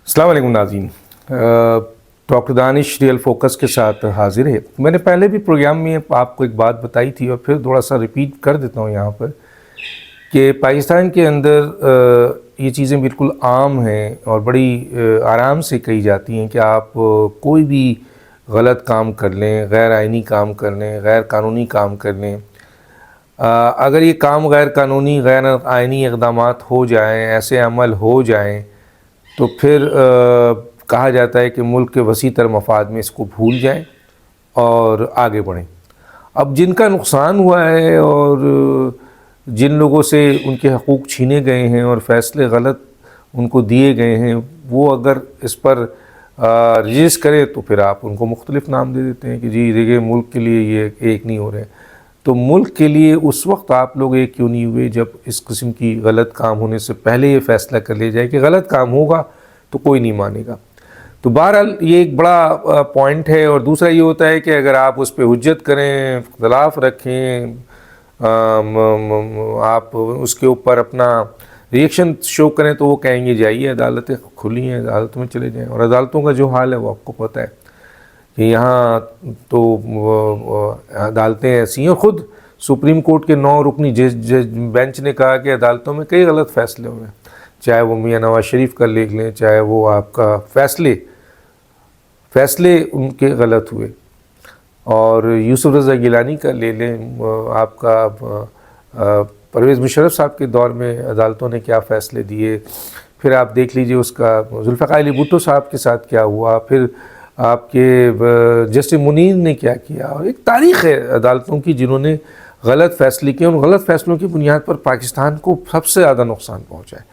السلام علیکم ناظرین، ڈاکٹر دانش ریئل فوکس کے ساتھ حاضر ہے۔ میں نے پہلے بھی پروگرام میں آپ کو ایک بات بتائی تھی اور پھر تھوڑا سا ریپیٹ کر دیتا ہوں یہاں پر کہ پاکستان کے اندر یہ چیزیں بالکل عام ہیں اور بڑی آرام سے کہی جاتی ہیں کہ آپ کوئی بھی غلط کام کر لیں، غیر آئینی کام کر لیں، غیر قانونی کام کر لیں، اگر یہ کام غیر قانونی غیر آئینی اقدامات ہو جائیں، ایسے عمل ہو جائیں تو پھر کہا جاتا ہے کہ ملک کے وسیع تر مفاد میں اس کو بھول جائیں اور آگے بڑھیں۔ اب جن کا نقصان ہوا ہے اور جن لوگوں سے ان کے حقوق چھینے گئے ہیں اور فیصلے غلط ان کو دیے گئے ہیں، وہ اگر اس پر رجسٹ کریں تو پھر آپ ان کو مختلف نام دے دیتے ہیں کہ جی دیکھیے ملک کے لیے یہ ایک نہیں ہو رہے۔ تو ملک کے لیے اس وقت آپ لوگ ایک کیوں نہیں ہوئے جب اس قسم کی غلط کام ہونے سے پہلے یہ فیصلہ کر لیا جائے کہ غلط کام ہوگا تو کوئی نہیں مانے گا۔ تو بہرحال یہ ایک بڑا پوائنٹ ہے۔ اور دوسرا یہ ہوتا ہے کہ اگر آپ اس پہ حجت کریں، اختلاف رکھیں، آپ اس کے اوپر اپنا ریئیکشن شو کریں تو وہ کہیں گے جائیے عدالتیں کھلی ہیں، عدالتوں میں چلے جائیں۔ اور عدالتوں کا جو حال ہے وہ آپ کو پتہ ہے کہ یہاں تو عدالتیں ایسی ہیں۔ خود سپریم کورٹ کے 9 رکنی بینچ نے کہا کہ عدالتوں میں کئی غلط فیصلے ہوئے ہیں، چاہے وہ میاں نواز شریف کا لے لیں، چاہے وہ آپ کا فیصلے ان کے غلط ہوئے، اور یوسف رضا گیلانی کا لے لیں، آپ کا پرویز مشرف صاحب کے دور میں عدالتوں نے کیا فیصلے دیے، پھر آپ دیکھ لیجئے اس کا ذوالفقار علی بھٹو صاحب کے ساتھ کیا ہوا، پھر آپ کے جسٹس منیر نے کیا کیا، اور ایک تاریخ ہے عدالتوں کی جنہوں نے غلط فیصلے کیے۔ ان غلط فیصلوں کی بنیاد پر پاکستان کو سب سے زیادہ نقصان پہنچا ہے،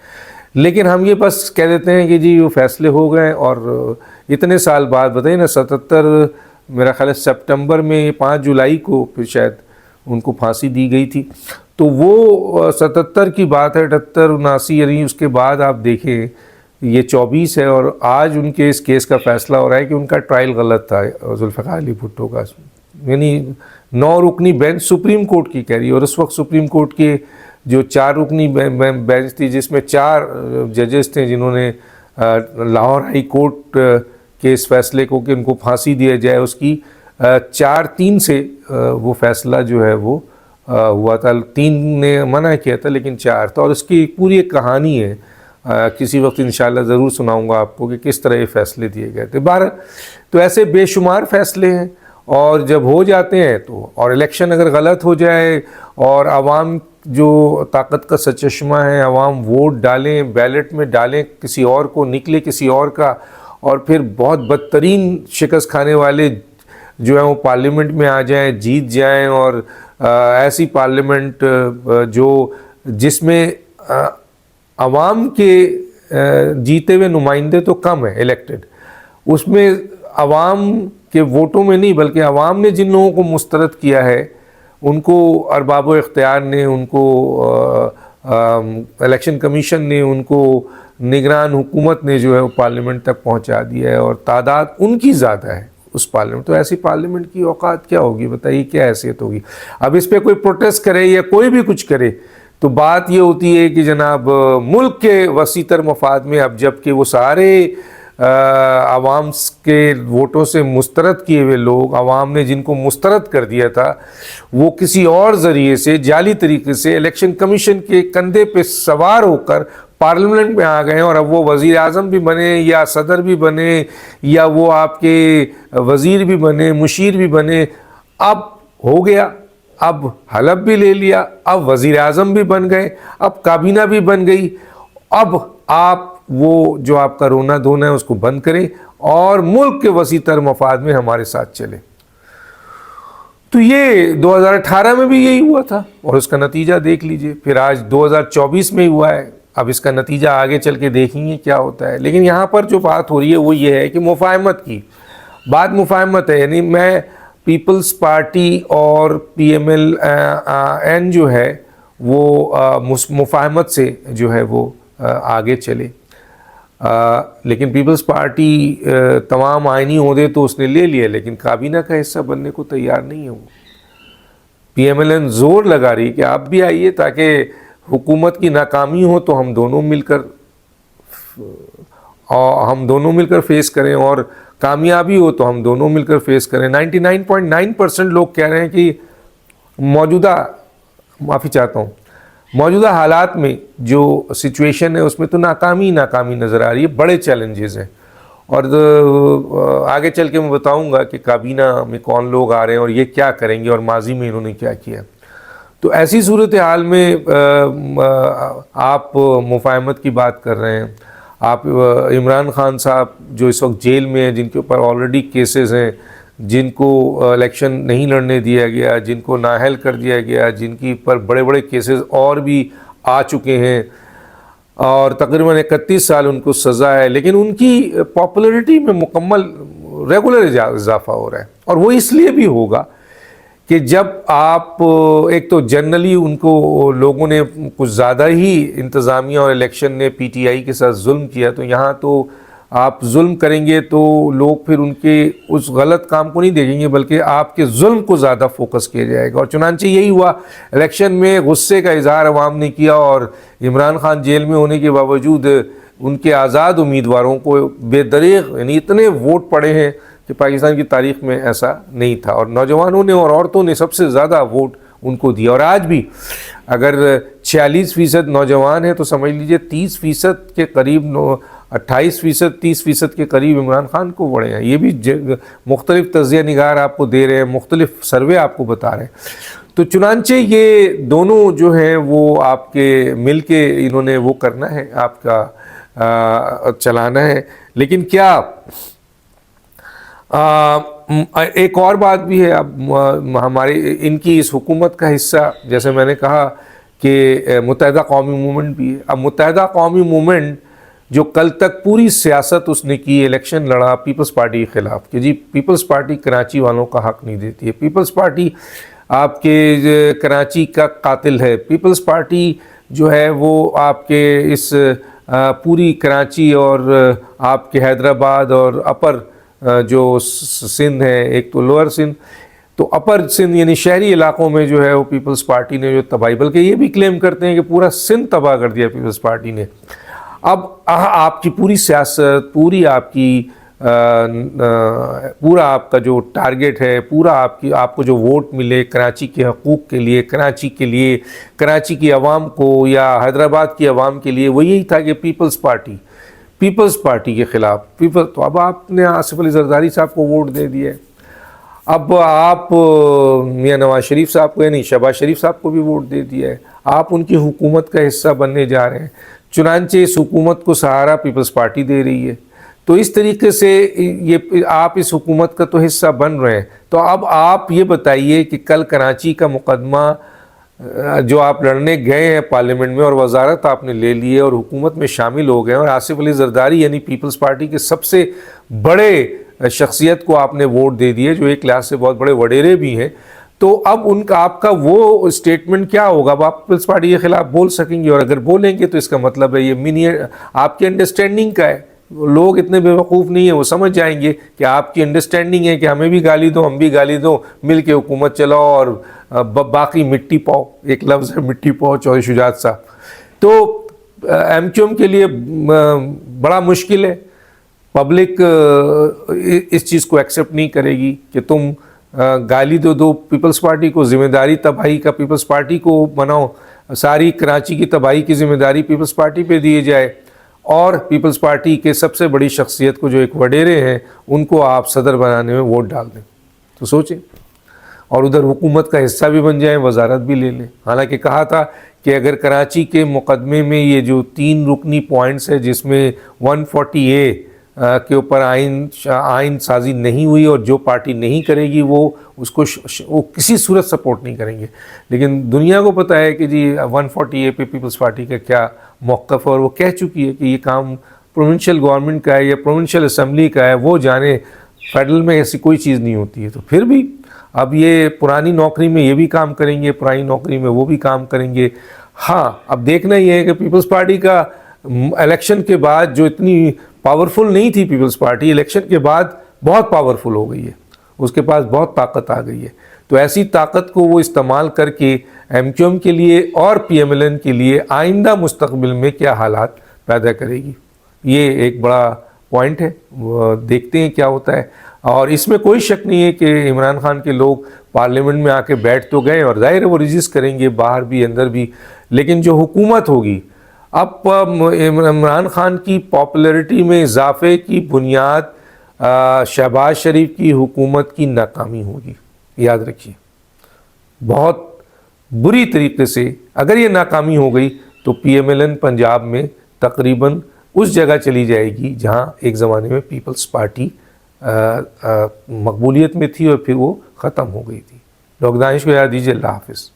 لیکن ہم یہ بس کہہ دیتے ہیں کہ جی وہ فیصلے ہو گئے۔ اور اتنے سال بعد بتائیے نا، 77 میرا خیال ہے سپٹمبر میں 5 جولائی کو پھر شاید ان کو پھانسی دی گئی تھی، تو وہ 77 کی بات ہے، 78 79، یعنی اس کے بعد آپ دیکھیں یہ 24 ہے اور آج ان کے اس کیس کا فیصلہ ہو رہا ہے کہ ان کا ٹرائل غلط تھا ذوالفقار علی بھٹو کا۔ یعنی 9 رکنی بینچ سپریم کورٹ کی کہہ رہی ہے، اور اس وقت سپریم کورٹ کے جو 4 رکنی بینچ تھی جس میں 4 ججز تھے جنہوں نے لاہور ہائی کورٹ کے اس فیصلے کو کہ ان کو پھانسی دیا جائے اس کی 4-3 سے وہ فیصلہ جو ہے وہ ہوا تھا۔ 3 نے منع کیا تھا لیکن 4 تھا، اور اس کی پوری ایک کہانی ہے، کسی وقت انشاءاللہ ضرور سناؤں گا آپ کو کہ کس طرح یہ فیصلے دیے گئے تھے۔ بہرحال تو ایسے بے شمار فیصلے ہیں، اور جب ہو جاتے ہیں تو، اور الیکشن اگر غلط ہو جائے اور عوام جو طاقت کا سرچشمہ ہے، عوام ووٹ ڈالیں، بیلٹ میں ڈالیں کسی اور کو، نکلے کسی اور کا، اور پھر بہت بدترین شکست کھانے والے جو ہیں وہ پارلیمنٹ میں آ جائیں، جیت جائیں، اور ایسی پارلیمنٹ جس میں عوام کے جیتے ہوئے نمائندے تو کم ہیں الیکٹڈ، اس میں عوام کے ووٹوں میں نہیں بلکہ عوام نے جن لوگوں کو مسترد کیا ہے ان کو ارباب و اختیار نے، ان کو الیکشن کمیشن نے، ان کو نگران حکومت نے جو ہے وہ پارلیمنٹ تک پہنچا دیا ہے، اور تعداد ان کی زیادہ ہے اس پارلیمنٹ۔ تو ایسی پارلیمنٹ کی اوقات کیا ہوگی بتائیے، کیا حیثیت ہوگی؟ اب اس پہ کوئی پروٹیسٹ کرے یا کوئی بھی کچھ کرے تو بات یہ ہوتی ہے کہ جناب ملک کے وسیع تر مفاد میں، اب جب کہ وہ سارے عوام کے ووٹوں سے مسترد کیے ہوئے لوگ، عوام نے جن کو مسترد کر دیا تھا، وہ کسی اور ذریعے سے جعلی طریقے سے الیکشن کمیشن کے کندھے پہ سوار ہو کر پارلیمنٹ میں آ گئے، اور اب وہ وزیر اعظم بھی بنے یا صدر بھی بنے یا وہ آپ کے وزیر بھی بنے، مشیر بھی بنے، اب ہو گیا، اب حلف بھی لے لیا، اب وزیر اعظم بھی بن گئے، اب کابینہ بھی بن گئی، اب آپ وہ جو آپ کا رونا دھونا ہے اس کو بند کریں اور ملک کے وسیع تر مفاد میں ہمارے ساتھ چلیں۔ تو یہ 2018 میں بھی یہی ہوا تھا، اور اس کا نتیجہ دیکھ لیجئے، پھر آج 2024 میں ہوا ہے، اب اس کا نتیجہ آگے چل کے دیکھیں گے کیا ہوتا ہے۔ لیکن یہاں پر جو بات ہو رہی ہے وہ یہ ہے کہ مفاہمت کی بات، مفاہمت ہے، یعنی میں پیپلز پارٹی اور PMLN جو ہے وہ مفاہمت سے جو ہے وہ آگے چلے، لیکن پیپلز پارٹی تمام آئینی عہدے تو اس نے لے لیے لیکن کابینہ کا حصہ بننے کو تیار نہیں ہے۔ وہ PMLN زور لگا رہی کہ آپ بھی آئیے تاکہ حکومت کی ناکامی ہو تو ہم دونوں مل کر، اور ہم دونوں مل کر فیس کریں، اور کامیابی ہو تو ہم دونوں مل کر فیس کریں۔ 99.9% لوگ کہہ رہے ہیں کہ موجودہ حالات میں جو سچویشن ہے اس میں تو ناکامی نظر آ رہی ہے، بڑے چیلنجز ہیں، اور آگے چل کے میں بتاؤں گا کہ کابینہ میں کون لوگ آ رہے ہیں اور یہ کیا کریں گے اور ماضی میں انہوں نے کیا کیا۔ تو ایسی صورتحال میں آپ مفاہمت کی بات کر رہے ہیں، آپ عمران خان صاحب جو اس وقت جیل میں ہیں، جن کے اوپر آلریڈی کیسز ہیں، جن کو الیکشن نہیں لڑنے دیا گیا، جن کو نااہل کر دیا گیا، جن کی پر بڑے بڑے کیسز اور بھی آ چکے ہیں، اور تقریباً 31 سال ان کو سزا ہے، لیکن ان کی پاپولیرٹی میں مکمل ریگولر اضافہ ہو رہا ہے، اور وہ اس لیے بھی ہوگا کہ جب آپ ایک تو جنرلی ان کو لوگوں نے کچھ زیادہ ہی انتظامیہ اور الیکشن نے پی ٹی آئی کے ساتھ ظلم کیا، تو یہاں تو آپ ظلم کریں گے تو لوگ پھر ان کے اس غلط کام کو نہیں دیکھیں گے، بلکہ آپ کے ظلم کو زیادہ فوکس کیا جائے گا، اور چنانچہ یہی ہوا۔ الیکشن میں غصے کا اظہار عوام نے کیا، اور عمران خان جیل میں ہونے کے باوجود ان کے آزاد امیدواروں کو بے دریغ یعنی اتنے ووٹ پڑے ہیں کہ پاکستان کی تاریخ میں ایسا نہیں تھا، اور نوجوانوں نے اور عورتوں نے سب سے زیادہ ووٹ ان کو دیا، اور آج بھی اگر 46% نوجوان ہیں تو سمجھ لیجئے 30% کے قریب 28%، 30% کے قریب عمران خان کو ووٹ ہیں۔ یہ بھی مختلف تجزیہ نگار آپ کو دے رہے ہیں، مختلف سروے آپ کو بتا رہے ہیں۔ تو چنانچہ یہ دونوں جو ہیں وہ آپ کے مل کے انہوں نے وہ کرنا ہے، آپ کا چلانا ہے، لیکن کیا ایک اور بات بھی ہے، اب ہمارے ان کی اس حکومت کا حصہ جیسے میں نے کہا کہ متحدہ قومی موومنٹ بھی ہے۔ اب متحدہ قومی موومنٹ جو کل تک پوری سیاست اس نے کی، الیکشن لڑا پیپلز پارٹی کے خلاف کہ جی پیپلز پارٹی کراچی والوں کا حق نہیں دیتی ہے، پیپلز پارٹی آپ کے کراچی کا قاتل ہے، پیپلز پارٹی جو ہے وہ آپ کے اس پوری کراچی اور آپ کے حیدرآباد اور اپر جو سندھ ہے، ایک تو لوئر سندھ، تو اپر سندھ یعنی شہری علاقوں میں جو ہے وہ پیپلز پارٹی نے جو تباہی، بلکہ یہ بھی کلیم کرتے ہیں کہ پورا سندھ تباہ کر دیا پیپلز پارٹی نے۔ اب آپ کی پوری سیاست، پوری آپ کی پورا آپ کا جو ٹارگٹ ہے، پورا آپ کو جو ووٹ ملے کراچی کے حقوق کے لیے، کراچی کے لیے، کراچی کی عوام کو یا حیدرآباد کی عوام کے لیے، وہ یہی تھا کہ پیپلز پارٹی کے خلاف تو اب آپ نے آصف علی زرداری صاحب کو ووٹ دے دیا ہے، اب آپ میاں نواز شریف صاحب کو یعنی شہباز شریف صاحب کو بھی ووٹ دے دیا ہے، آپ ان کی حکومت کا حصہ بننے جا رہے ہیں، چنانچہ اس حکومت کو سہارا پیپلز پارٹی دے رہی ہے، تو اس طریقے سے یہ آپ اس حکومت کا تو حصہ بن رہے ہیں۔ تو اب آپ یہ بتائیے کہ کل کراچی کا مقدمہ جو آپ لڑنے گئے ہیں پارلیمنٹ میں اور وزارت آپ نے لے لی ہے اور حکومت میں شامل ہو گئے اور آصف علی زرداری یعنی پیپلز پارٹی کے سب سے بڑے شخصیت کو آپ نے ووٹ دے دیے، جو ایک لحاظ سے بہت بڑے وڈیرے بھی ہیں، تو اب ان کا آپ کا وہ اسٹیٹمنٹ کیا ہوگا؟ اب آپ پیپلز پارٹی کے خلاف بول سکیں گے، اور اگر بولیں گے تو اس کا مطلب ہے یہ آپ کی انڈرسٹینڈنگ کا ہے۔ لوگ اتنے بیوقوف نہیں ہیں، وہ سمجھ جائیں گے کہ آپ کی انڈرسٹینڈنگ ہے کہ ہمیں بھی گالی دو، ہم بھی گالی دو، مل کے حکومت چلاؤ، اور باقی مٹی پاؤ، ایک لفظ ہے مٹی پاؤ چودھری شجاعت صاحب۔ تو ایم کیو ایم کے لیے بڑا مشکل ہے، پبلک اس چیز کو ایکسیپٹ نہیں کرے گی کہ تم گالی دو پیپلز پارٹی کو، ذمہ داری تباہی کا پیپلز پارٹی کو بناؤ، ساری کراچی کی تباہی کی ذمہ داری پیپلز پارٹی پہ دیے جائے، اور پیپلز پارٹی کے سب سے بڑی شخصیت کو جو ایک وڈیرے ہیں ان کو آپ صدر بنانے میں ووٹ ڈال دیں، تو سوچیں، اور ادھر حکومت کا حصہ بھی بن جائیں، وزارت بھی لے لیں۔ حالانکہ کہا تھا کہ اگر کراچی کے مقدمے میں یہ جو 3 رکنی پوائنٹس ہے جس میں 140A کے اوپر آئین سازی نہیں ہوئی اور جو پارٹی نہیں کرے گی وہ اس کو وہ کسی صورت سپورٹ نہیں کریں گے، لیکن دنیا کو پتہ ہے کہ جی 140A پہ پیپلز پارٹی کا کیا موقف ہے، اور وہ کہہ چکی ہے کہ یہ کام پروونشل گورنمنٹ کا ہے یا پروونشل اسمبلی کا ہے، وہ جانے، فیڈرل میں ایسی کوئی چیز نہیں ہوتی ہے۔ تو پھر بھی اب یہ پرانی نوکری میں یہ بھی کام کریں گے، پرانی نوکری میں وہ بھی کام کریں گے۔ ہاں اب دیکھنا یہ ہے کہ پیپلز پارٹی کا الیکشن کے بعد جو اتنی پاورفل نہیں تھی پیپلز پارٹی، الیکشن کے بعد بہت پاورفل ہو گئی ہے، اس کے پاس بہت طاقت آ گئی ہے، تو ایسی طاقت کو وہ استعمال کر کے ایم کیو ایم کے لیے اور پی ایم ایل این کے لیے آئندہ مستقبل میں کیا حالات پیدا کرے گی، یہ ایک بڑا پوائنٹ ہے، دیکھتے ہیں کیا ہوتا ہے۔ اور اس میں کوئی شک نہیں ہے کہ عمران خان کے لوگ پارلیمنٹ میں آ کے بیٹھ تو گئے، اور ظاہر ہے وہ رجسٹ کریں گے باہر بھی اندر بھی، لیکن جو حکومت ہوگی، اب عمران خان کی پاپولیرٹی میں اضافے کی بنیاد شہباز شریف کی حکومت کی ناکامی ہوگی، یاد رکھیے، بہت بری طریقے سے۔ اگر یہ ناکامی ہو گئی تو P M L N Punjab میں تقریباً اس جگہ چلی جائے گی جہاں ایک زمانے میں پیپلز پارٹی مقبولیت میں تھی اور پھر وہ ختم ہو گئی تھی۔ ڈاکٹر دانش کو یاد دیجیے۔ اللہ حافظ۔